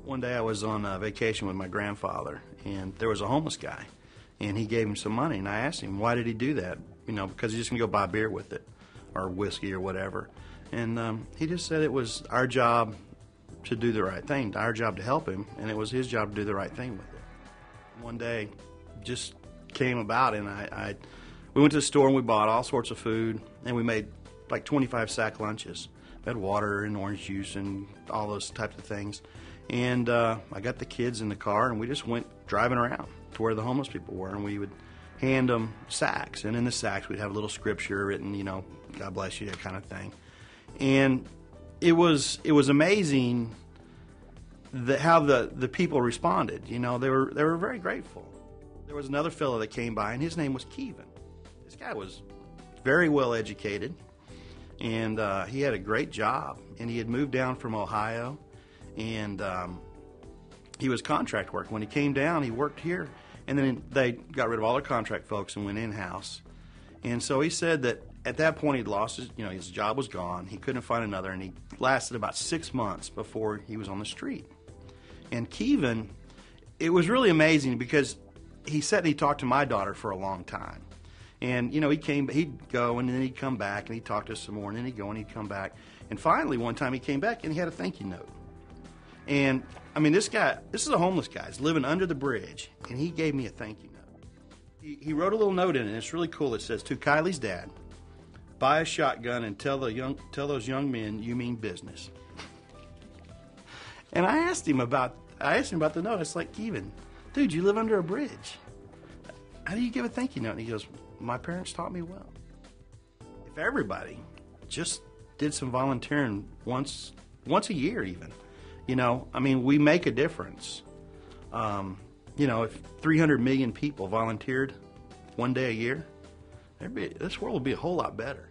One day I was on vacation with my grandfather, and there was a homeless guy, and he gave him some money, and I asked him, why did he do that? You know, because he's just going to go buy beer with it, or whiskey or whatever. And he just said it was our job to do the right thing, our job to help him, and it was his job to do the right thing with it. One day just came about, and we went to the store and we bought all sorts of food, and we made like 25 sack lunches. We had water and orange juice and all those types of things. And I got the kids in the car, and we just went driving around to where the homeless people were, and we would hand them sacks. And in the sacks, we'd have a little scripture written, you know, God bless you, that kind of thing. And it was amazing how the people responded. You know, they were very grateful. There was another fellow that came by, and his name was Kevin. This guy was very well educated, and he had a great job, and he had moved down from Ohio. And he was contract work. When he came down, he worked here, and then they got rid of all their contract folks and went in-house. And so he said that at that point he'd lost his job was gone. He couldn't find another, and he lasted about 6 months before he was on the street. And Kevin, it was really amazing because he sat and he talked to my daughter for a long time. And, you know, he'd go, and then he'd come back, and he'd talk to us some more, and then he'd go, and he'd come back. And finally, one time he came back, and he had a thank you note. And, I mean, this is a homeless guy. He's living under the bridge, and he gave me a thank you note. He wrote a little note in it, and it's really cool. It says, to Kylie's dad, buy a shotgun and tell those young men you mean business. And I asked him about the note. It's like, Kevin, dude, you live under a bridge. How do you give a thank you note? And he goes, my parents taught me well. If everybody just did some volunteering once a year even, you know, I mean, we make a difference. You know, if 300 million people volunteered one day a year, this world would be a whole lot better.